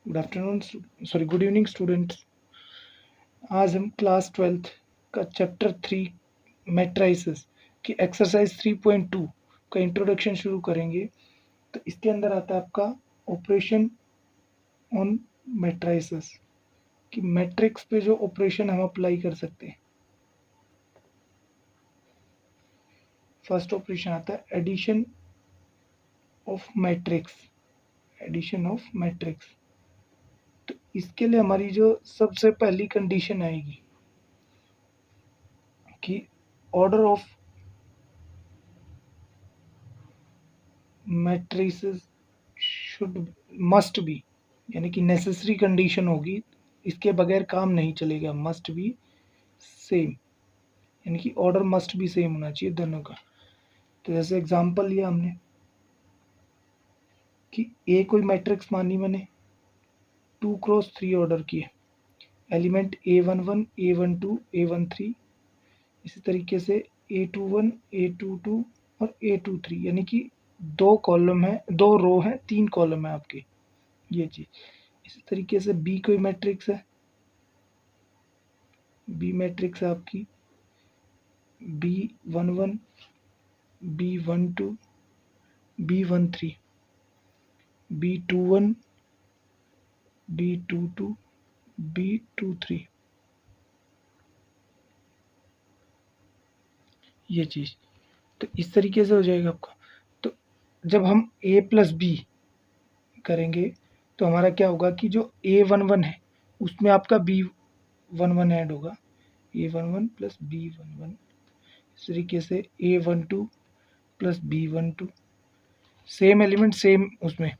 Good afternoon, sorry good evening students. आज हम class 12th का चैप्टर 3 मैट्राइसेस की एक्सरसाइज 3.2 का इंट्रोडक्शन शुरू करेंगे। तो इसके अंदर आता है आपका ऑपरेशन ऑन मैट्राइसेस कि मैट्रिक्स पे जो ऑपरेशन हम अप्लाई कर सकते हैं। फर्स्ट ऑपरेशन आता है addition of matrix. Addition of matrix, तो इसके लिए हमारी जो सबसे पहली कंडीशन आएगी कि order of matrices should must be, यानी कि नेसेसरी कंडीशन होगी, इसके बगैर काम नहीं चलेगा। मस्ट बी सेम, यानी कि ऑर्डर मस्ट बी सेम होना चाहिए दोनों का। तो जैसे एग्जांपल लिया हमने कि ए कोई मैट्रिक्स मानी मैंने 2x3 ऑर्डर की है, एलिमेंट A11 A12 A13, इसी तरीके से A21 A22 और A23, यानी कि 2 कॉलम है, 2 रो है, 3 कॉलम है आपके, ये चीज। इसी तरीके से बी कोई मैट्रिक्स है, बी मैट्रिक्स है आपकी B11 B12 B13 B21 B22 B23, ये चीज। तो इस तरीके से हो जाएगा आपका। तो जब हम A+B करेंगे तो हमारा क्या होगा कि जो A11 है उसमें आपका B11 ऐड होगा, A11 प्लस B11। इस तरीके से A12 plus B12, same element same उसमें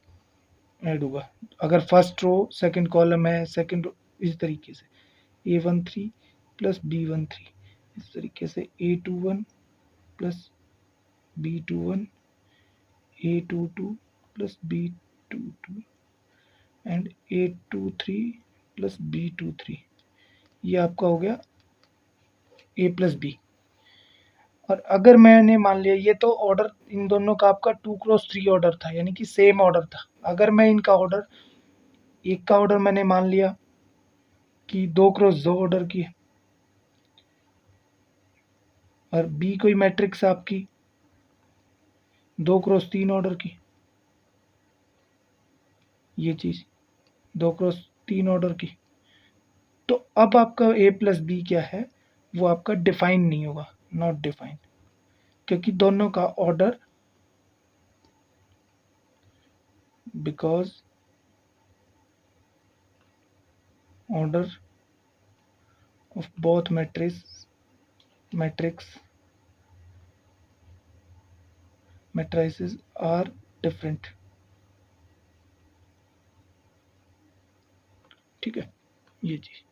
ऐड होगा। अगर फर्स्ट रो सेकंड कॉलम है, सेकंड रो, इस तरीके से A13 प्लस B13, इस तरीके से A21 plus B21 A22 plus B22 and A23 plus B23, ये आपका हो गया A+B। और अगर मैंने मान लिया ये तो ऑर्डर इन दोनों का आपका 2x3 ऑर्डर था, यानी कि सेम ऑर्डर था। अगर मैं इनका ऑर्डर, एक का ऑर्डर मैंने मान लिया कि 2x2 ऑर्डर की है, और बी कोई मैट्रिक्स आपकी 2x3 ऑर्डर की, ये चीज 2x3 ऑर्डर की, तो अब आपका A+B क्या है, वो आपका डिफाइन नहीं होगा, नॉट डिफाइंड, क्योंकि दोनों का order, because order of both matrices are different. ठीक है, ये चीज।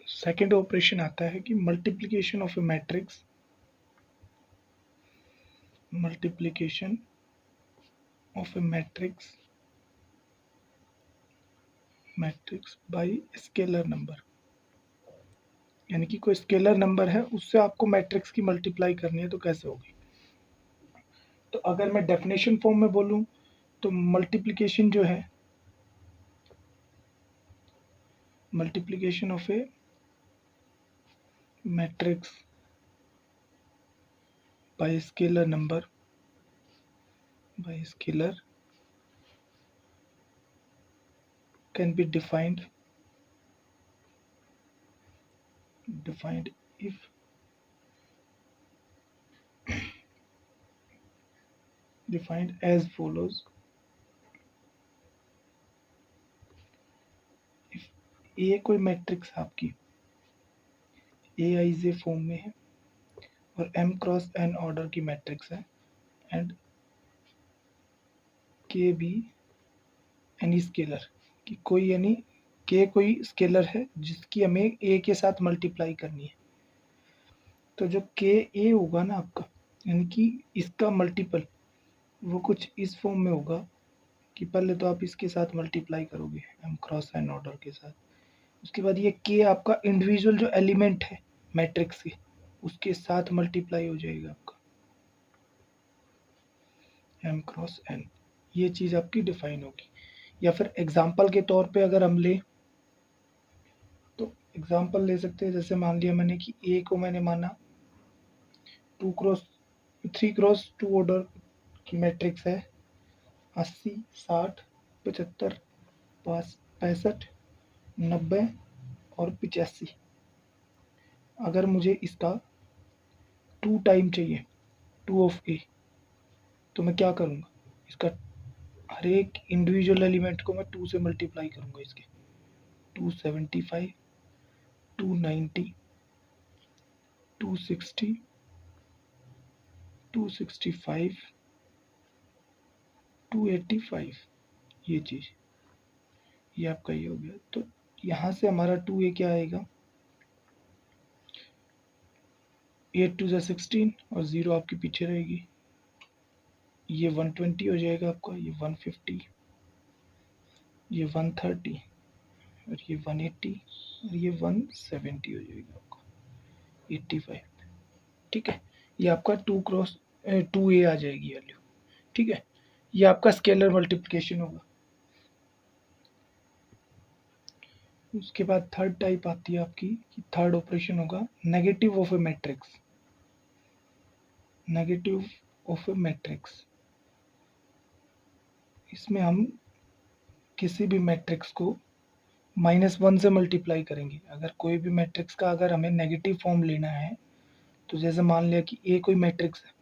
सेकेंड ऑपरेशन आता है कि multiplication of a matrix, multiplication of a matrix by scalar number, यानी कि कोई स्केलर नंबर है उससे आपको मैट्रिक्स की मल्टीप्लाई करनी है, तो कैसे होगी। तो अगर मैं डेफिनेशन फॉर्म में बोलूं तो मल्टीप्लिकेशन जो है, multiplication of a matrix by scalar number, by scalar can be defined if defined as follows: if A कोई मैट्रिक्स आपकी AIJ फॉर्म में है और M×N ऑर्डर की मैट्रिक्स है, एंड K भी एनी स्केलर कि कोई, यानी K कोई स्केलर है जिसकी हमें A के साथ मल्टीप्लाई करनी है। तो जब K A होगा ना आपका, यानी कि इसका मल्टीपल वो कुछ इस फॉर्म में होगा कि पहले तो आप इसके साथ मल्टीप्लाई करोगे M×N ऑर्डर के साथ, उसके बाद ये K आपका इंडिविजुअल जो एलिमेंट है मैट्रिक्स के उसके साथ मल्टीप्लाई हो जाएगा आपका M×N, ये चीज आपकी डिफाइन होगी। या फिर एग्जाम्पल के तौर पे अगर हम ले तो एग्जाम्पल ले सकते हैं। जैसे मान लिया मैंने कि ए को मैंने माना 3x2 ऑर्डर की मैट्रिक्स है, 80, 60, 75, 65, 90 और 85। अगर मुझे इसका 2 टाइम चाहिए 2 ऑफ ए, तो मैं क्या करूँगा, इसका हर एक इंडिविजुअल एलिमेंट को मैं 2 से मल्टीप्लाई करूँगा। इसके 275, 290, 260, 265, 285, ये चीज़, ये आपका ये हो गया। तो यहाँ से हमारा 2a क्या आएगा, 8 2 16 और 0 आपके पीछे रहेगी। ये 120 हो जाएगा आपका, ये 150, ये 130 और ये 180 और ये 170 हो जाएगा आपका 85। ठीक है, ये आपका 2a आ जाएगी वैल्यू। ठीक है, ये आपका स्केलर मल्टीप्लिकेशन होगा। उसके बाद थर्ड टाइप आती है आपकी कि थर्ड ऑपरेशन होगा negative of a matrix. Negative of a matrix, इसमें हम किसी भी मैट्रिक्स को -1 से मल्टीप्लाई करेंगे। अगर कोई भी मैट्रिक्स का अगर हमें नेगेटिव फॉर्म लेना है, तो जैसे मान लिया कि ए कोई मैट्रिक्स है,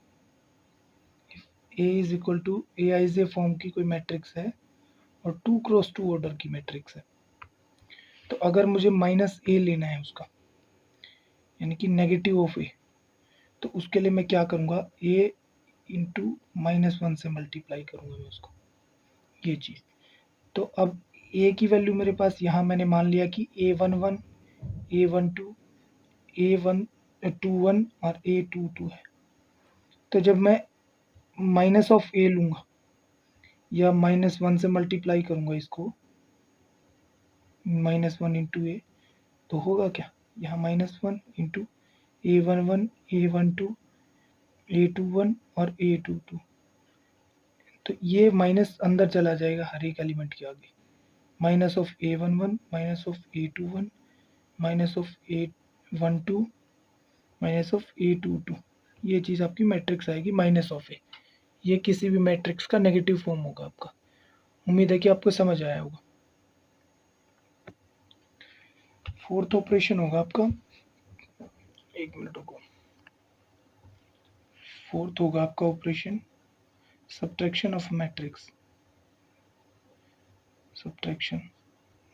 a is equal to a I J form की कोई मैट्रिक्स है और 2x2 ऑर्डर की मैट्रिक्स है, तो अगर मुझे -a लेना है उसका, यानी कि नेगेटिव ऑफ ए, तो उसके लिए मैं क्या करूँगा, a इंटू -1 से मल्टीप्लाई करूँगा मैं उसको, ये चीज़। तो अब a की वैल्यू मेरे पास यहाँ मैंने मान लिया कि a11, a12, a21 और a22 है। तो जब मैं माइनस ऑफ a लूँगा या -1 से मल्टीप्लाई करूँगा इसको, -1 इंटू ए, तो होगा क्या, यहाँ -1 इंटू a11, a12, a21 और a22, तो ये माइनस अंदर चला जाएगा हर एक एलिमेंट के आगे, minus of a11, minus of a21, minus of a12, minus of a22, ये चीज़ आपकी मैट्रिक्स आएगी माइनस ऑफ ए। ये किसी भी मैट्रिक्स का नेगेटिव फॉर्म होगा आपका। उम्मीद है कि आपको समझ आया होगा। फोर्थ ऑपरेशन होगा आपका, एक मिनट रुको, फोर्थ होगा आपका operation subtraction of matrix, subtraction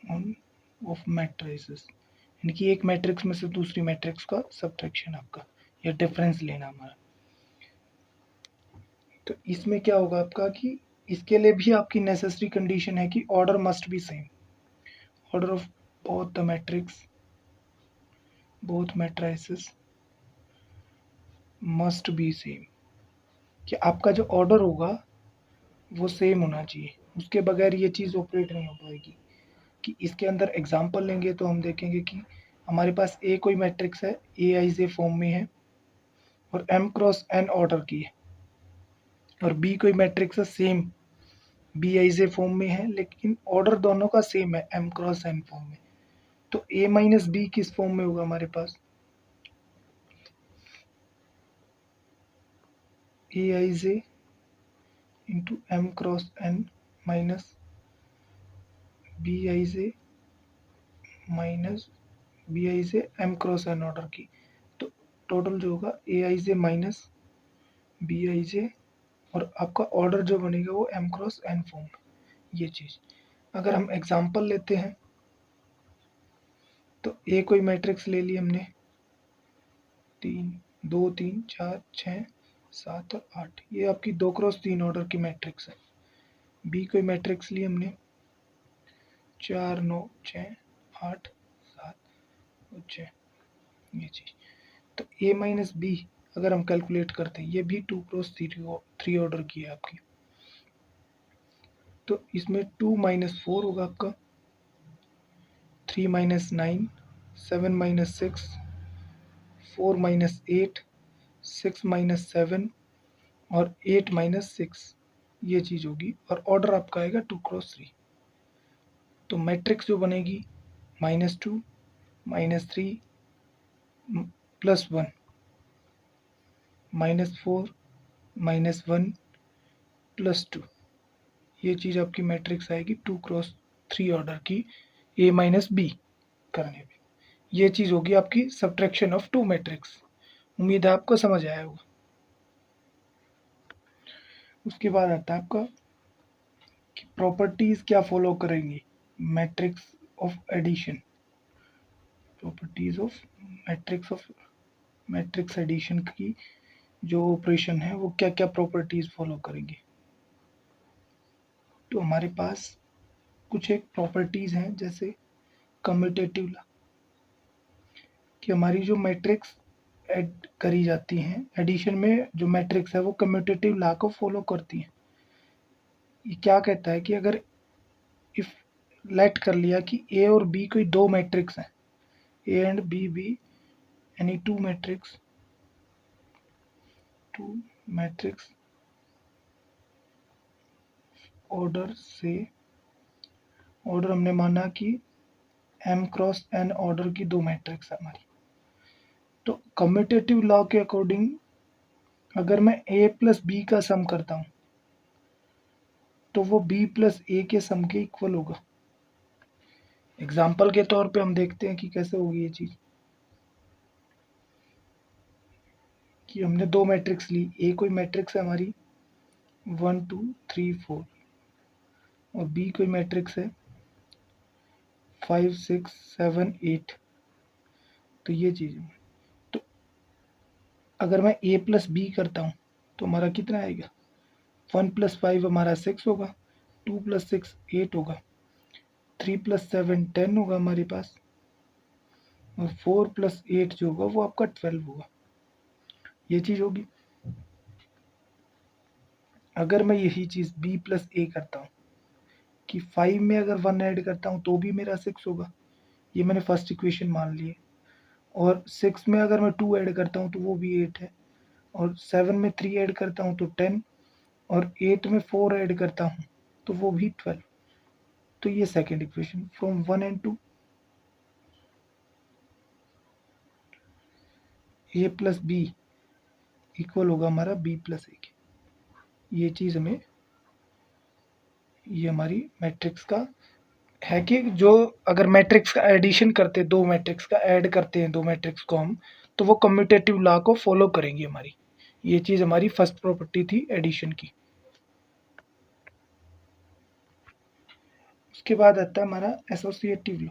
on off matrices, यानी कि एक मैट्रिक्स में से दूसरी मैट्रिक्स का सब्ट्रैक्शन आपका या डिफरेंस लेना हमारा। तो इसमें क्या होगा आपका कि इसके लिए भी आपकी नेसेसरी कंडीशन है कि order must be same, order of both the matrix, both matrices must be same, कि आपका जो ऑर्डर होगा वो सेम होना चाहिए, उसके बगैर ये चीज़ ऑपरेट नहीं हो पाएगी। कि इसके अंदर एग्जांपल लेंगे तो हम देखेंगे कि हमारे पास ए कोई मैट्रिक्स है, ए आई जे फॉर्म में है और m क्रॉस n ऑर्डर की है, और बी कोई मैट्रिक्स है सेम, बी आई जे फॉर्म में है लेकिन ऑर्डर दोनों का सेम है m क्रॉस n फॉर्म में। तो a माइनस बी किस फॉर्म में होगा हमारे पास, a I j into m cross n minus b I j minus b I j m cross n order की। तो टोटल जो होगा ए आई जे माइनस बी आई जे, और आपका ऑर्डर जो बनेगा वो m क्रॉस n फॉर्म में, ये चीज़। अगर हम एग्जांपल लेते हैं तो ए कोई मैट्रिक्स ले ली हमने, 2 3 4 6 7 और 8, ये आपकी 2x3 ऑर्डर की मैट्रिक्स है। बी कोई मैट्रिक्स ली हमने 4 9 6 8 7 और 6, ये चीज़। तो ए माइनस बी अगर हम कैलकुलेट करते हैं, ये भी 2x3 ऑर्डर की है आपकी। तो इसमें 2 माइनस 4 होगा आपका, 3 माइनस 9, 7 माइनस 6, 4 माइनस 8, 6 माइनस 7 और 8 माइनस 6, ये चीज़ होगी। और ऑर्डर आपका आएगा 2x3। तो मैट्रिक्स जो बनेगी -2 -3 +1 -4 -1 +2, ये चीज़ आपकी मैट्रिक्स आएगी 2x3 ऑर्डर की A माइनस बी करने पे। ये चीज़ होगी आपकी सब्ट्रैक्शन ऑफ टू मैट्रिक्स। उम्मीद है आपको समझ आया होगा। उसके बाद आता है आपका कि प्रॉपर्टीज क्या फॉलो करेंगी matrix of addition. Properties of matrix addition की जो ऑपरेशन है वो क्या क्या प्रॉपर्टीज फॉलो करेंगी। तो हमारे पास कुछ एक प्रॉपर्टीज हैं, जैसे कम्यूटेटिव लॉ, कि हमारी जो मैट्रिक्स ऐड करी जाती हैं एडिशन में, जो मैट्रिक्स है वो कम्यूटेटिव लॉ को फॉलो करती हैं। ये क्या कहता है कि अगर इफ लेट कर लिया कि ए और बी कोई दो मैट्रिक्स हैं, ए एंड बी बी यानी टू मैट्रिक्स ऑर्डर से, ऑर्डर हमने माना कि m क्रॉस n ऑर्डर की दो मैट्रिक्स है हमारी। तो कम्यूटेटिव लॉ के अकॉर्डिंग अगर मैं a प्लस बी का सम करता हूँ तो वो b प्लस ए के सम के इक्वल होगा। एग्जाम्पल के तौर पे हम देखते हैं कि कैसे होगी ये चीज़। कि हमने दो मैट्रिक्स ली, ए कोई मैट्रिक्स है हमारी 1 2 3 4 और बी कोई मैट्रिक्स है 5 6 7 8। तो ये चीज़ है। तो अगर मैं a प्लस बी करता हूँ तो हमारा कितना आएगा, 1 + 5 हमारा 6 होगा, 2 + 6 8 होगा, 3 + 7 10 होगा हमारे पास, और 4 + 8 जो होगा वो आपका 12 होगा। ये चीज़ होगी। अगर मैं यही चीज़ b प्लस ए करता हूँ कि 5 में अगर 1 ऐड करता हूँ तो भी मेरा 6 होगा, ये मैंने फर्स्ट इक्वेशन मान ली है। और 6 में अगर मैं 2 ऐड करता हूँ तो वो भी 8 है, और 7 में 3 ऐड करता हूँ तो 10, और 8 में 4 ऐड करता हूँ तो वो भी 12। तो ये second equation from 1 and 2 a plus B equal होगा हमारा b प्लस ए के। ये चीज़ हमें, ये हमारी मैट्रिक्स का है कि जो अगर मैट्रिक्स का एडिशन करते, दो मैट्रिक्स का ऐड करते हैं, दो मैट्रिक्स को हम, तो वो कम्यूटेटिव लॉ को फॉलो करेंगी हमारी। ये चीज़ हमारी फर्स्ट प्रॉपर्टी थी एडिशन की। उसके बाद आता है हमारा एसोसिएटिव लॉ।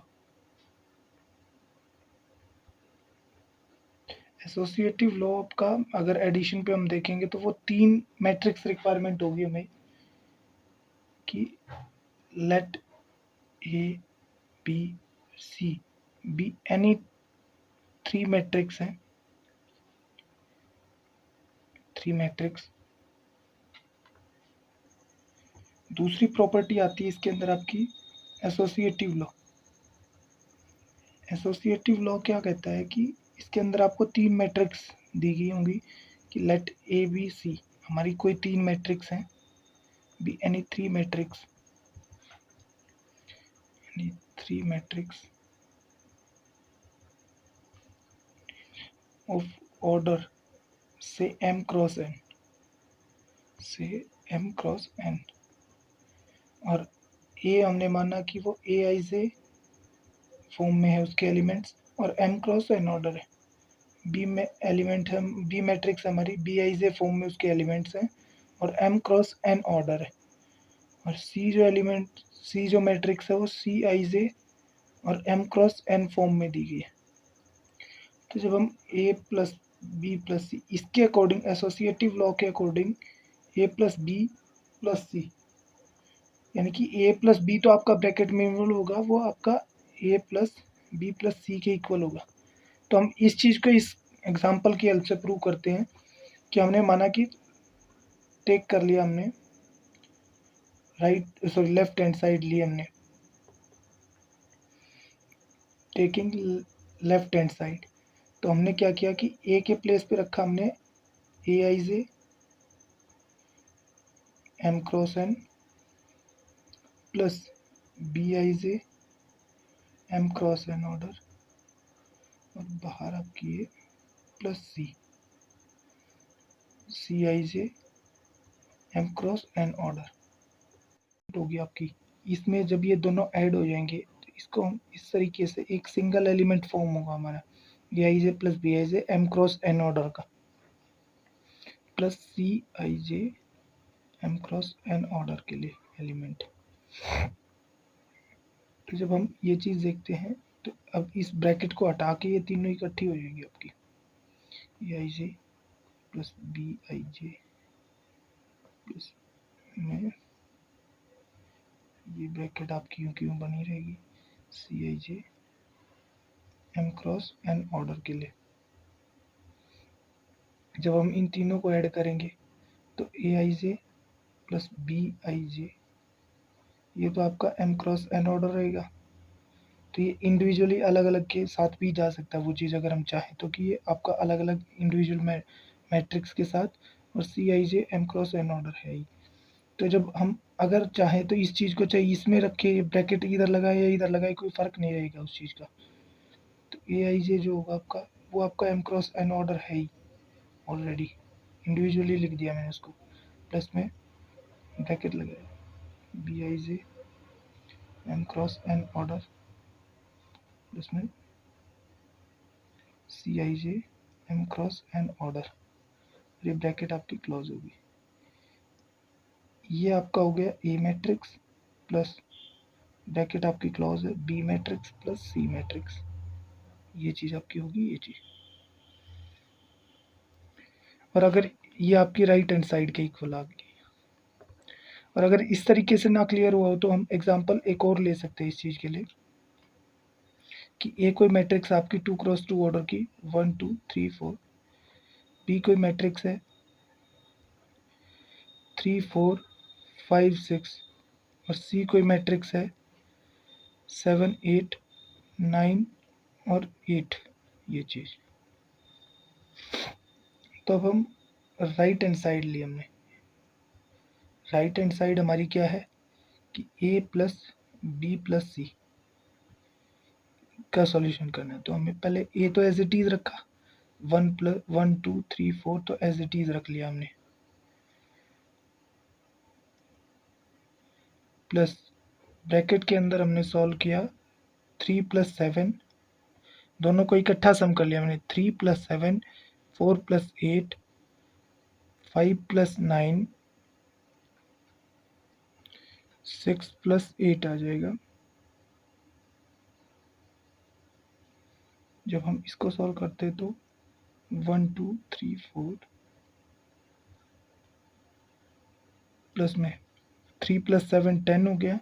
एसोसिएटिव लॉ का अगर एडिशन पे हम देखेंगे तो वो तीन मैट्रिक्स रिक्वायरमेंट होगी हमें कि let A B C be any three matrix हैं, थ्री मैट्रिक्स। दूसरी प्रॉपर्टी आती है इसके अंदर आपकी एसोसिएटिव लॉ। एसोसिएटिव लॉ क्या कहता है कि इसके अंदर आपको तीन मैट्रिक्स दी गई होंगी कि लेट ए बी सी, हमारी कोई तीन मैट्रिक्स हैं, B any three matrix, any three matrix of order से m क्रॉस n, से m क्रॉस n, और ए हमने माना कि वो ए आई से फॉर्म में है उसके एलिमेंट्स, और m क्रॉस n ऑर्डर है। बी में एलिमेंट है, बी मैट्रिक्स हमारी बी आई जे फॉर्म में उसके एलिमेंट्स हैं, और m क्रॉस n ऑर्डर है। और सी जो मैट्रिक्स है वो सी आई जे और m क्रॉस n फॉर्म में दी गई है। तो जब हम a plus B plus C, इसके अकॉर्डिंग एसोसिएटिव लॉ के according a plus B plus C, यानी कि a प्लस बी तो आपका ब्रैकेट में होगा, वो आपका a प्लस बी प्लस सी के इक्वल होगा। तो हम इस चीज़ को इस एग्जांपल की हेल्प से प्रूव करते हैं कि हमने माना कि टेक कर लिया हमने लेफ्ट हैंड साइड ली हमने, टेकिंग लेफ्ट हैंड साइड। तो हमने क्या किया कि ए के प्लेस पे रखा हमने A I J M cross N plus B I J M cross N order और बाहर आपकी ये plus C I J M cross N order होगी आपकी। इसमें जब ये दोनों ऐड हो जाएंगे तो इसको हम इस तरीके से एक सिंगल एलिमेंट फॉर्म होगा हमारा A I J plus B I J M cross N order का plus C I J M cross N order के लिए एलिमेंट। तो जब हम ये चीज़ देखते हैं तो अब इस ब्रैकेट को हटा के ये तीनों इकट्ठी हो जाएंगी आपकी A I J plus B I J plus में ये ब्रैकेट आपकी यूं की यूं बनी रहेगी C I J M cross N order के लिए। जब हम इन तीनों को ऐड करेंगे तो ए आई जे प्लस बी आई जे ये तो आपका एम क्रॉस एन ऑर्डर रहेगा। तो ये इंडिविजुअली अलग अलग के साथ भी जा सकता है वो चीज़ अगर हम चाहें तो कि ये आपका अलग अलग इंडिविजुअल मैट्रिक्स के साथ और सी I J M cross N order है ही। तो जब हम अगर चाहें तो इस चीज़ को चाहे इसमें रखे ब्रैकेट इधर लगाए या इधर लगाए कोई फ़र्क नहीं रहेगा उस चीज़ का। तो ए आई जे जो होगा आपका वो आपका एम क्रॉस एन ऑर्डर है ही ऑलरेडी, इंडिविजुअली लिख दिया मैंने उसको प्लस में ब्रैकेट लगाया बी आई J M cross N order plus में C I J M cross N order. ये ब्रैकेट आपकी क्लोज होगी। ये आपका हो गया ए मैट्रिक्स प्लस ब्रैकेट आपकी क्लोज है B matrix plus C matrix. ये चीज़ आपकी होगी ये चीज़। और अगर ये आपकी राइट हैंड साइड के इक्वल आ गई और अगर इस तरीके से ना क्लियर हुआ हो तो हम एग्जांपल एक और ले सकते हैं इस चीज़ के लिए कि ए कोई मैट्रिक्स आपकी 2x2 ऑर्डर की 1 2 3 4, बी कोई मैट्रिक्स है 3 4 5 6 और सी कोई मैट्रिक्स है 7 8 9 और 8। ये चीज़ तो अब हम राइट हैंड साइड ली हमने। राइट हैंड साइड हमारी क्या है कि ए प्लस बी प्लस सी का सॉल्यूशन करना है। तो हमें पहले ए तो एज इट इज़ रखा 1 2 3 4 तो एज इट इज़ रख लिया हमने प्लस ब्रैकेट के अंदर हमने सॉल्व किया 3 प्लस 7 दोनों को इकट्ठा सम कर लिया हमने 3 प्लस 7 4 प्लस 8 5 प्लस 9 6 प्लस 8 आ जाएगा। जब हम इसको सॉल्व करते हैं तो 1 2 3 4 प्लस में 3 प्लस 7 10 हो गया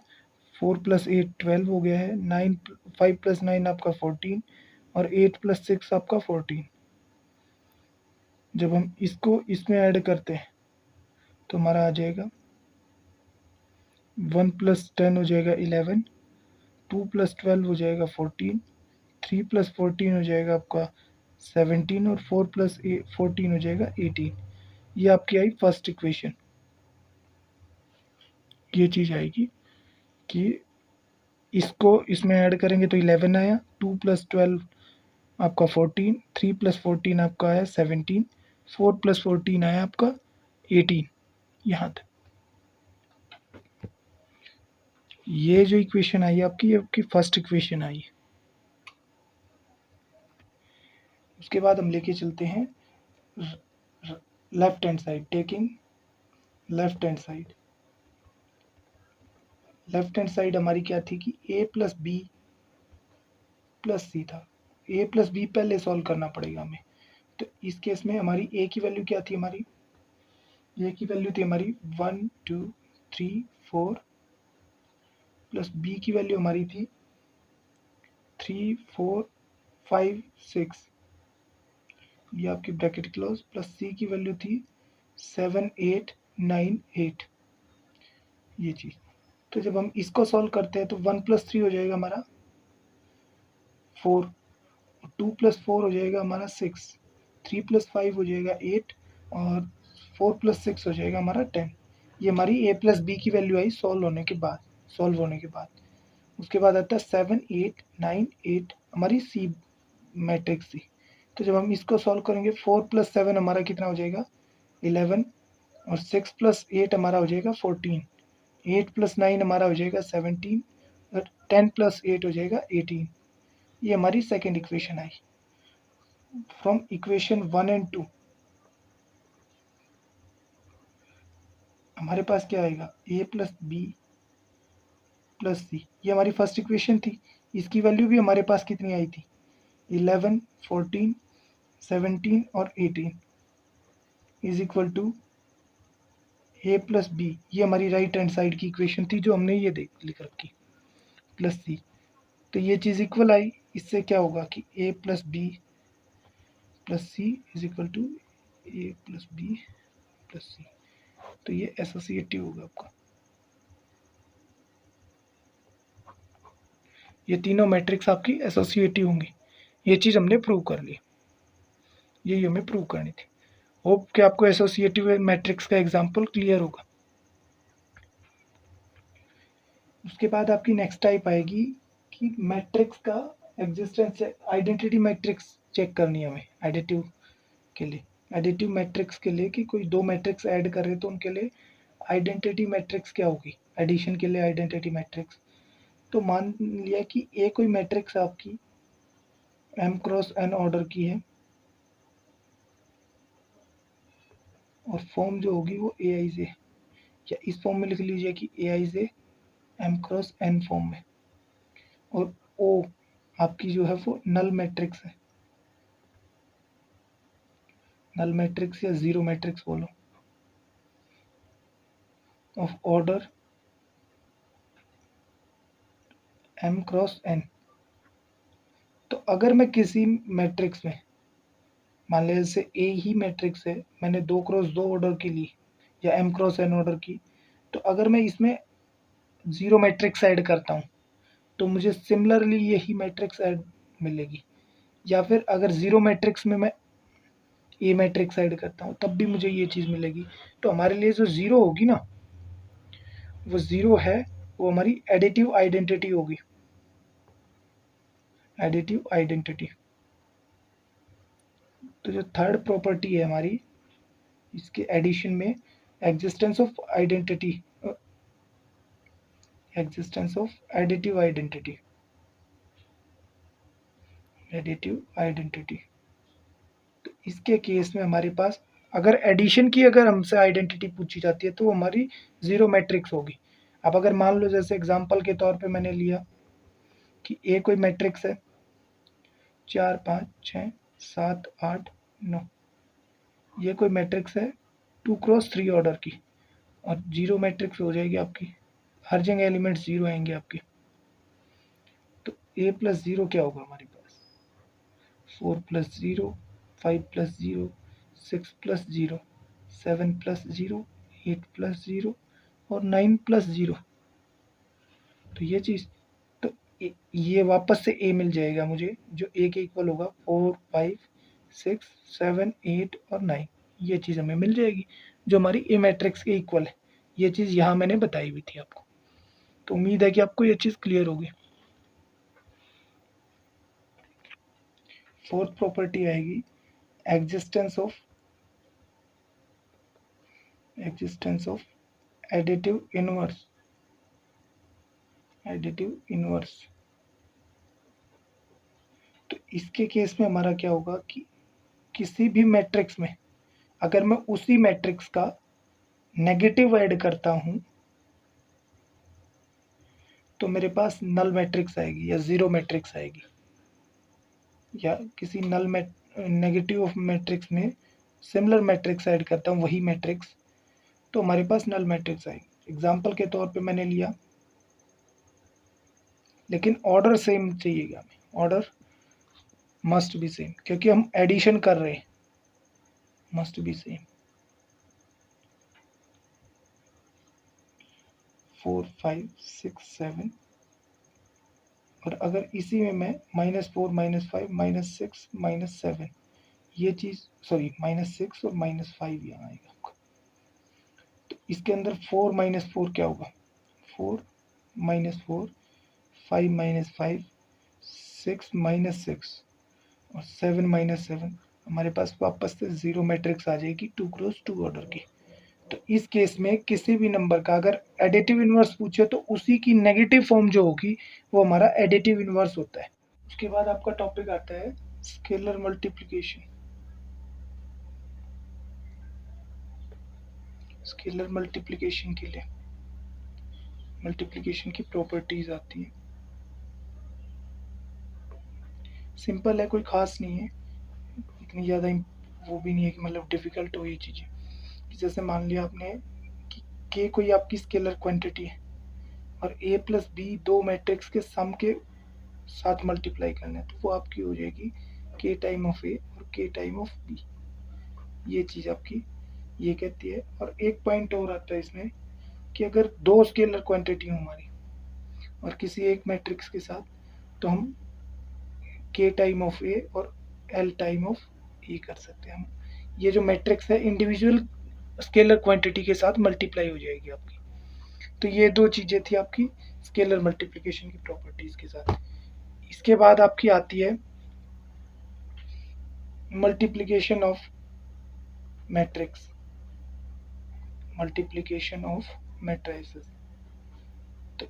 4 प्लस 8 12 हो गया है 9 5 प्लस 9 आपका 14 और 8 प्लस 6 आपका 14। जब हम इसको इसमें ऐड करते हैं तो हमारा आ जाएगा 1 प्लस 10 हो जाएगा 11 2 प्लस 12 हो जाएगा 14 3 प्लस 14 हो जाएगा आपका 17 और 4 प्लस 14 हो जाएगा 18। ये आपकी आई फर्स्ट इक्वेशन। ये चीज़ आएगी कि इसको इसमें ऐड करेंगे तो 11 आया 2 प्लस 12 आपका 14 3 प्लस 14 आपका आया 17 4 प्लस 14 आया आपका 18। यहाँ तक ये जो इक्वेशन आई आपकी ये आपकी फर्स्ट इक्वेशन आई। उसके बाद हम लेके चलते हैं left hand side taking left hand side. Left hand side हमारी क्या थी कि ए प्लस बी प्लस सी था। ए प्लस बी पहले सॉल्व करना पड़ेगा हमें। तो इस केस में हमारी ए की वैल्यू क्या थी हमारी ए की वैल्यू थी हमारी 1 2 3 4 प्लस बी की वैल्यू हमारी थी 3 4 5 6 ये आपकी ब्रैकेट क्लोज प्लस सी की वैल्यू थी 7 8 9 8। ये चीज़ तो जब हम इसको सॉल्व करते हैं तो 1 प्लस 3 हो जाएगा हमारा 4 2 प्लस 4 हो जाएगा हमारा 6 3 प्लस 5 हो जाएगा 8 और 4 प्लस 6 हो जाएगा हमारा 10। ये हमारी ए प्लस बी की वैल्यू आई सॉल्व होने के बाद। उसके बाद आता है 7 8 9 8 हमारी सी मैट्रिक्स थी। तो जब हम इसको सॉल्व करेंगे 4 + 7 हमारा कितना हो जाएगा 11 और 6 + 8 हमारा हो जाएगा 14, 8 + 9 हमारा हो जाएगा 17 और 10 + 8 हो जाएगा 18। ये हमारी second equation I. From equation 1 and 2 हमारे पास क्या आएगा a + b + c। ये हमारी फर्स्ट इक्वेशन थी। इसकी वैल्यू भी हमारे पास कितनी आई थी 11 14 17 और 18 is equal to a + b। ये हमारी राइट हैंड साइड की इक्वेशन थी जो हमने ये देख लिख रखी +c। तो ये चीज़ इक्वल आई। इससे क्या होगा कि a + b + c is equal to a + b + c। तो ये एसोसिएटिव होगा आपका। ये तीनों मैट्रिक्स आपकी एसोसिएटिव होंगी। ये चीज़ हमने प्रूव कर ली। यही हमें प्रूव करनी थी। होप कि आपको एसोसिएटिव मैट्रिक्स का एग्जांपल क्लियर होगा। उसके बाद आपकी नेक्स्ट टाइप आएगी कि मैट्रिक्स का एग्जिस्टेंस, आइडेंटिटी मैट्रिक्स चेक करनी है हमें एडिटिव के लिए। एडिटिव मैट्रिक्स के लिए कि कोई दो मैट्रिक्स ऐड कर रहे तो उनके लिए आइडेंटिटी मैट्रिक्स क्या होगी। एडिशन के लिए आइडेंटिटी मैट्रिक्स। तो मान लिया कि ए कोई मैट्रिक्स आपकी m × n ऑर्डर की है और फॉर्म जो होगी वो AIJ, या इस फॉर्म में लिख लीजिए कि AIJ m × n फॉर्म में, और O आपकी जो है वो नल मैट्रिक्स है। नल मैट्रिक्स या जीरो मैट्रिक्स बोलो, ऑफ ऑर्डर m × n। तो अगर मैं किसी मैट्रिक्स में, मान लीजिए जैसे A ही मैट्रिक्स है, मैंने 2 × 2 ऑर्डर की ली या m × n ऑर्डर की, तो अगर मैं इसमें जीरो मैट्रिक्स ऐड करता हूँ तो मुझे सिमिलरली यही मैट्रिक्स ऐड मिलेगी। या फिर अगर जीरो मैट्रिक्स में मैं ए मैट्रिक्स ऐड करता हूँ तब भी मुझे ये चीज़ मिलेगी। तो हमारे लिए जो ज़ीरो होगी ना, वो ज़ीरो है, वो हमारी एडिटिव आइडेंटिटी होगी। Additive identity. तो जो थर्ड प्रॉपर्टी है हमारी इसके एडिशन में, existence of identity, existence of additive identity, additive identity. तो इसके केस में हमारे पास अगर एडिशन की अगर हमसे आइडेंटिटी पूछी जाती है तो वो हमारी जीरो मैट्रिक्स होगी। अब अगर मान लो जैसे एग्जांपल के तौर पे मैंने लिया कि ए कोई मैट्रिक्स है 4 5 6 7 8 9, ये कोई मैट्रिक्स है 2 × 3 ऑर्डर की, और जीरो मैट्रिक्स हो जाएगी आपकी, हर जगह एलिमेंट जीरो आएंगे आपके। तो a + 0 क्या होगा हमारे पास 4 + 0 5 + 0 6 + 0 7 + 0 8 + 0 और 9 + 0। तो ये चीज़, तो ये वापस से a मिल जाएगा मुझे, जो a के इक्वल होगा 4 5 6 7 8 और 9। ये चीज़ हमें मिल जाएगी जो हमारी ए मैट्रिक्स के इक्वल है। ये चीज़ यहाँ मैंने बताई हुई थी आपको। तो उम्मीद है कि आपको ये चीज़ क्लियर होगी। फोर्थ प्रॉपर्टी आएगी existence of additive inverse. Additive inverse. तो इसके केस में हमारा क्या होगा कि किसी भी मैट्रिक्स में अगर मैं उसी मैट्रिक्स का नेगेटिव ऐड करता हूं तो मेरे पास नल मैट्रिक्स आएगी या जीरो मैट्रिक्स आएगी, या किसी नल नेगेटिव ऑफ मैट्रिक्स में सिमिलर मैट्रिक्स ऐड करता हूँ वही मैट्रिक्स, तो हमारे पास नल मैट्रिक्स आएगी। एग्जाम्पल के तौर पे मैंने लिया, लेकिन ऑर्डर सेम चाहिएगा हमें, ऑर्डर मस्ट बी सेम क्योंकि हम एडिशन कर रहे हैं, मस्ट बी सेम। 4 5 6 7, और अगर इसी में मैं -4 -5 -6 -7, ये चीज़ सॉरी -6 और -5 यहाँ आएगा आपका। तो इसके अंदर 4 - 4 क्या होगा 4 - 4 5 माइनस 5, 6 माइनस 6 और 7 माइनस 7, हमारे पास वापस से 0 मैट्रिक्स आ जाएगी 2x2 ऑर्डर की। तो इस केस में किसी भी नंबर का अगर एडिटिव इन्वर्स पूछे तो उसी की नेगेटिव फॉर्म जो होगी वो हमारा एडिटिव इन्वर्स होता है। उसके बाद आपका टॉपिक आता है स्केलर मल्टीप्लिकेशन। स्केलर मल्टीप्लिकेशन के लिए मल्टीप्लिकेशन की प्रॉपर्टीज आती है। सिंपल है, कोई खास नहीं है, इतनी ज़्यादा वो भी नहीं है कि मतलब डिफ़िकल्ट हो ये चीज़ें। जैसे मान लिया आपने कि k कोई आपकी स्केलर क्वांटिटी है और a प्लस बी दो मैट्रिक्स के सम के साथ मल्टीप्लाई करना है, तो वो आपकी हो जाएगी k टाइम ऑफ a और k टाइम ऑफ b। ये चीज़ आपकी ये कहती है। और एक पॉइंट और आता है इसमें कि अगर दो स्केलर क्वांटिटी हो हमारी और किसी एक मैट्रिक्स के साथ, तो हम k टाइम ऑफ a और l टाइम ऑफ e कर सकते हैं। हम ये जो मैट्रिक्स है इंडिविजुअल स्केलर क्वांटिटी के साथ मल्टीप्लाई हो जाएगी आपकी। तो ये दो चीज़ें थी आपकी स्केलर मल्टीप्लिकेशन की प्रॉपर्टीज़ के साथ। इसके बाद आपकी आती है multiplication of matrix, multiplication of matrices. तो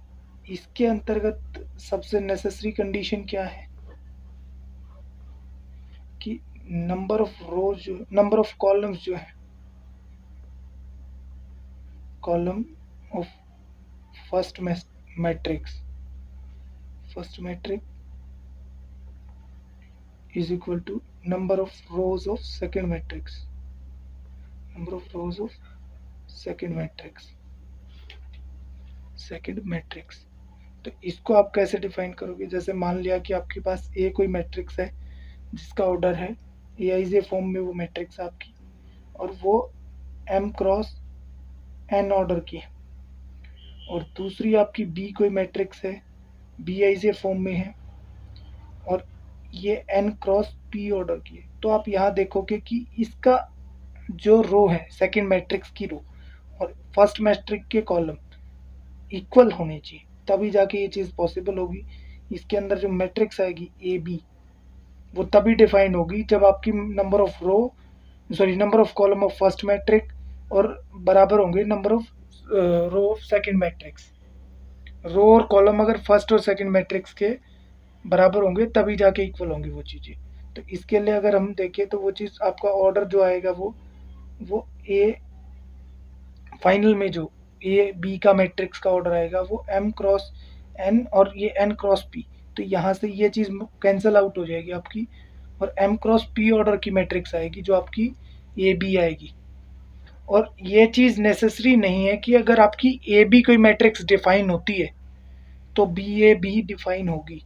इसके अंतर्गत सबसे नेसेसरी कंडीशन क्या है कि number of rows, number of columns जो है, column of first matrix, first matrix is equal to number of rows of second matrix, number of rows of second matrix, second matrix. तो इसको आप कैसे define करोगे? जैसे मान लिया कि आपके पास ए कोई मैट्रिक्स है जिसका ऑर्डर है एआईजे फॉर्म में वो मैट्रिक्स आपकी, और वो एम क्रॉस एन ऑर्डर की है, और दूसरी आपकी बी कोई मैट्रिक्स है बी आई जे फॉर्म में है और ये एन क्रॉस पी ऑर्डर की है। तो आप यहाँ देखोगे कि इसका जो रो है सेकंड मैट्रिक्स की रो और फर्स्ट मैट्रिक्स के कॉलम इक्वल होने चाहिए, तभी जाके ये चीज़ पॉसिबल होगी। इसके अंदर जो मैट्रिक्स आएगी ए बी वो तभी डिफाइन होगी जब आपकी number of number of column of first matrix और बराबर होंगे number of row of second matrix. Row और कॉलम अगर फर्स्ट और सेकंड मैट्रिक्स के बराबर होंगे तभी जाके इक्वल होंगी वो चीज़ें। तो इसके लिए अगर हम देखें तो वो चीज़ आपका ऑर्डर जो आएगा वो ए फाइनल में जो ए बी का मैट्रिक्स का ऑर्डर आएगा वो एम क्रॉस एन और ये एन क्रॉस पी। तो यहाँ से ये चीज़ कैंसिल आउट हो जाएगी आपकी और एम क्रॉस पी ऑर्डर की मैट्रिक्स आएगी जो आपकी ए बी आएगी। और ये चीज़ नेसेसरी नहीं है कि अगर आपकी ए बी कोई मैट्रिक्स डिफाइन होती है तो बी ए बी डिफाइन होगी।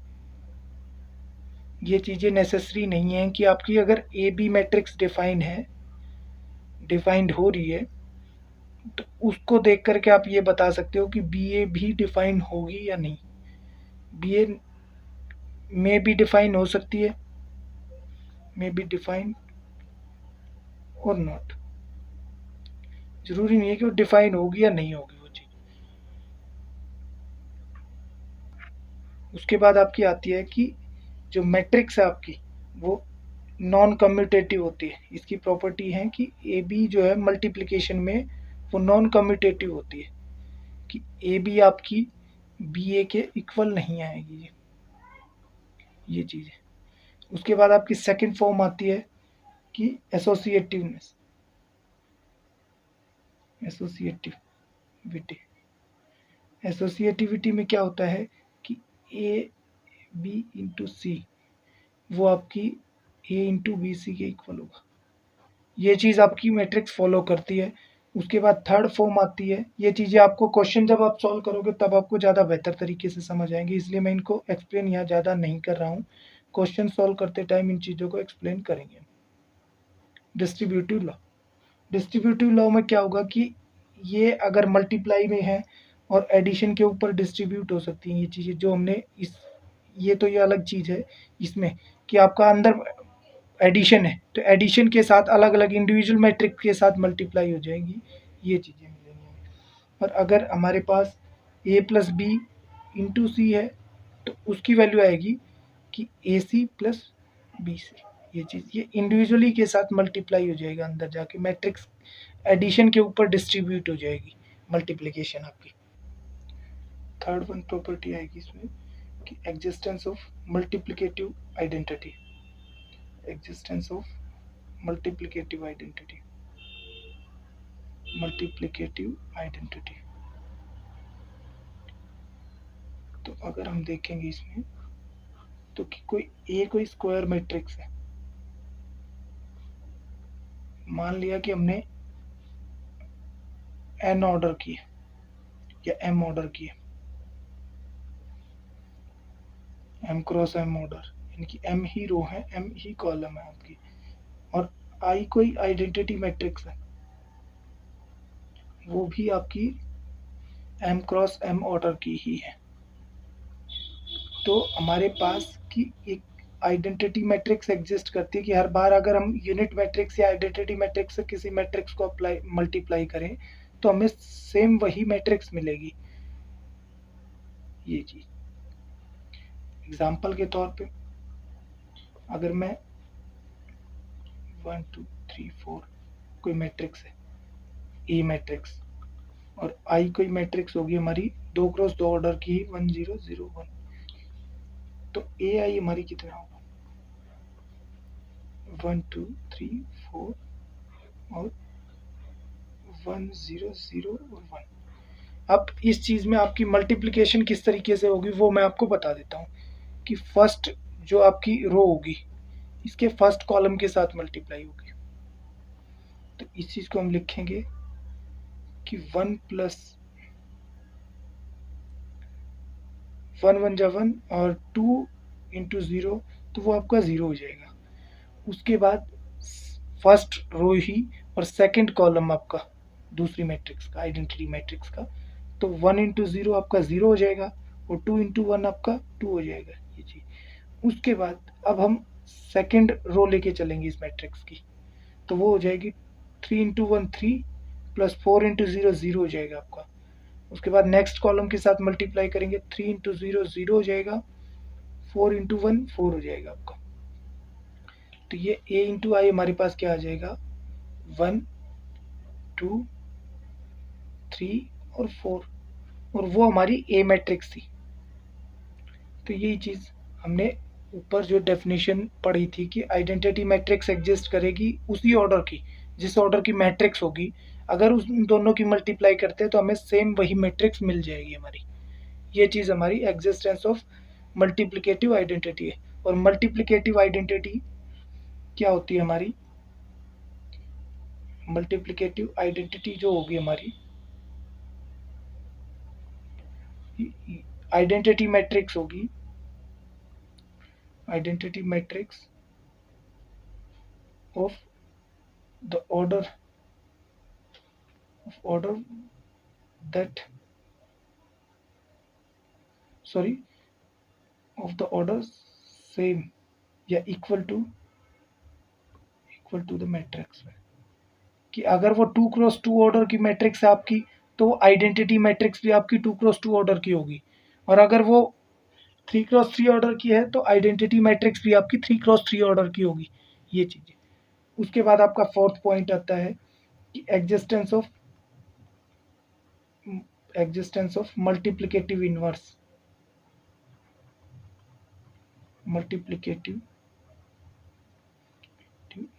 ये चीज़ें नेसेसरी नहीं है कि आपकी अगर ए बी मैट्रिक्स डिफाइंड हो रही है तो उसको देख करके आप ये बता सकते हो कि बी ए भी डिफाइन होगी या नहीं। बी ए में भी डिफाइन हो सकती है, में भी डिफाइन और नॉट, जरूरी नहीं है कि वो डिफाइन होगी या नहीं होगी वो चीज़। उसके बाद आपकी आती है कि जो मैट्रिक्स है आपकी वो नॉन कम्यूटेटिव होती है। इसकी प्रॉपर्टी है कि ए बी जो है मल्टीप्लिकेशन में वो नॉन कम्यूटेटिव होती है, कि ए बी आपकी बी ए के इक्वल नहीं आएगी ये चीज़ है। उसके बाद आपकी सेकंड फॉर्म आती है कि एसोसिएटिवनेस, एसोसिएटिविटी। एसोसिएटिविटी में क्या होता है कि ए बी इंटू सी वो आपकी ए इंटू बी सी के इक्वल होगा। ये चीज़ आपकी मैट्रिक्स फॉलो करती है। उसके बाद थर्ड फॉर्म आती है। ये चीज़ें आपको क्वेश्चन जब आप सॉल्व करोगे तब आपको ज़्यादा बेहतर तरीके से समझ आएंगे, इसलिए मैं इनको एक्सप्लेन यहाँ ज़्यादा नहीं कर रहा हूँ। क्वेश्चन सॉल्व करते टाइम इन चीज़ों को एक्सप्लेन करेंगे। डिस्ट्रीब्यूटिव लॉ, डिस्ट्रीब्यूटिव लॉ में क्या होगा कि ये अगर मल्टीप्लाई में है और एडिशन के ऊपर डिस्ट्रीब्यूट हो सकती हैं ये चीज़ें जो हमने ये तो ये अलग चीज़ है इसमें कि आपका अंदर एडिशन है तो एडिशन के साथ अलग अलग इंडिविजुअल मैट्रिक्स के साथ मल्टीप्लाई हो जाएंगी ये चीज़ें मिलेंगी। और अगर हमारे पास ए प्लस बी इंटू सी है तो उसकी वैल्यू आएगी कि ए सी प्लस बी सी। ये चीज़ ये इंडिविजुअली के साथ मल्टीप्लाई हो जाएगा, अंदर जाके मैट्रिक्स एडिशन के ऊपर डिस्ट्रीब्यूट हो जाएगी मल्टीप्लिकेशन आपकी। थर्ड वन प्रॉपर्टी आएगी इसमें कि existence of multiplicative identity, existence of multiplicative identity, multiplicative identity. तो अगर हम देखेंगे इसमें तो कि कोई स्क्वायर मैट्रिक्स है, मान लिया कि हमने n ऑर्डर की है या m ऑर्डर की है, m क्रॉस m ऑर्डर, यानी कि m ही रो है, m ही कॉलम है आपकी, और I कोई आइडेंटिटी मैट्रिक्स है, वो भी आपकी m क्रॉस m ऑर्डर की ही है। तो हमारे पास की एक आइडेंटिटी मैट्रिक्स एग्जिस्ट करती है कि हर बार अगर हम यूनिट मैट्रिक्स या आइडेंटिटी मैट्रिक्स से किसी मैट्रिक्स को अप्लाई मल्टीप्लाई करें तो हमें सेम वही मैट्रिक्स मिलेगी। ये चीज एग्जांपल के तौर पे अगर मैं 1 2 3 4 कोई मैट्रिक्स है, ए मैट्रिक्स, और आई कोई मैट्रिक्स होगी हमारी 2 क्रॉस 2 ऑर्डर की 1 0 0 1, तो ए आई हमारी कितना होगा 1 2 3 4 और 1 0 0 और 1। अब इस चीज में आपकी मल्टीप्लिकेशन किस तरीके से होगी वो मैं आपको बता देता हूँ कि फर्स्ट जो आपकी रो होगी इसके फर्स्ट कॉलम के साथ मल्टीप्लाई होगी। तो इस चीज को हम लिखेंगे कि 1 प्लस 1 1 जा 1 और 2 इंटू 0, तो वो आपका 0 हो जाएगा। उसके बाद फर्स्ट रो ही और सेकंड कॉलम आपका दूसरी मैट्रिक्स का, आइडेंटिटी मैट्रिक्स का, तो 1 इंटू 0 आपका 0 हो जाएगा और 2 इंटू 1 आपका 2 हो जाएगा। ये चीज उसके बाद अब हम सेकंड रो लेके चलेंगे इस मैट्रिक्स की, तो वो हो जाएगी 3 इंटू 1 3 प्लस 4 इंटू 0 0 हो जाएगा आपका। उसके बाद नेक्स्ट कॉलम के साथ मल्टीप्लाई करेंगे, 3 इंटू 0 0 हो जाएगा, 4 इंटू 1 4 हो जाएगा आपका। तो ये a इंटू आई हमारे पास क्या आ जाएगा 1 2 3 और 4, और वो हमारी ए मैट्रिक्स थी। तो यही चीज़ हमने ऊपर जो डेफिनेशन पढ़ी थी कि आइडेंटिटी मैट्रिक्स एग्जिस्ट करेगी उसी ऑर्डर की, जिस ऑर्डर की मैट्रिक्स होगी, अगर उस दोनों की मल्टीप्लाई करते हैं तो हमें सेम वही मैट्रिक्स मिल जाएगी हमारी। ये चीज़ हमारी एग्जिस्टेंस ऑफ मल्टीप्लिकेटिव आइडेंटिटी है। और मल्टीप्लिकेटिव आइडेंटिटी क्या होती है हमारी, मल्टीप्लिकेटिव आइडेंटिटी जो होगी हमारी, आइडेंटिटी मैट्रिक्स होगी, identity matrix of the order that of the order same या इक्वल टू द मैट्रिक्स में, कि अगर वो 2 क्रॉस 2 ऑर्डर की मैट्रिक्स है आपकी तो आइडेंटिटी मैट्रिक्स भी आपकी 2 क्रॉस 2 ऑर्डर की होगी, और अगर वो 3 क्रॉस 3 ऑर्डर की है तो आइडेंटिटी मैट्रिक्स भी आपकी 3 क्रॉस 3 ऑर्डर की होगी। ये चीज़ें। उसके बाद आपका फोर्थ पॉइंट आता है कि existence of multiplicative inverse, multiplicative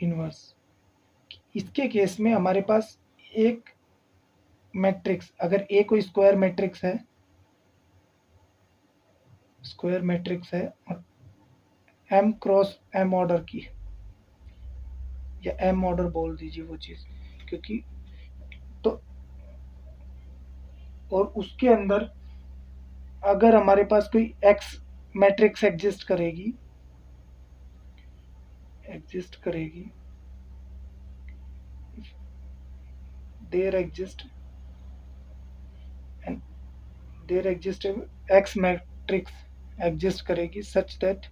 inverse. इसके केस में हमारे पास एक मैट्रिक्स, अगर ए कोई स्क्वायर मैट्रिक्स है और एम क्रॉस एम ऑर्डर की, या एम ऑर्डर बोल दीजिए वो चीज, क्योंकि तो और उसके अंदर अगर हमारे पास कोई एक्स मैट्रिक्स एग्जिस्ट करेगी there exist X matrix exist करेगी सच दैट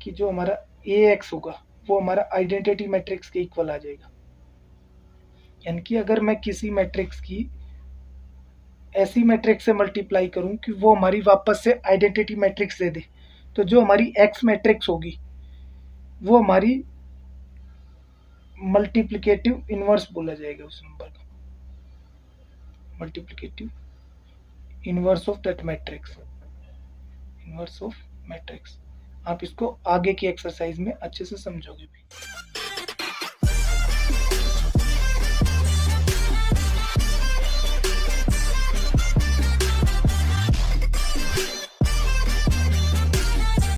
कि जो हमारा ए एक्स होगा वो हमारा आइडेंटिटी मैट्रिक्स के इक्वल आ जाएगा। यानी कि अगर मैं किसी मैट्रिक्स की ऐसी मैट्रिक्स से मल्टीप्लाई करूं कि वो हमारी वापस से आइडेंटिटी मैट्रिक्स दे दे, तो जो हमारी एक्स मैट्रिक्स होगी वो हमारी मल्टीप्लिकेटिव इनवर्स बोला जाएगा उस नंबर का, multiplicative inverse of that matrix, inverse of matrix. आप इसको आगे की एक्सरसाइज में अच्छे से समझोगे भी।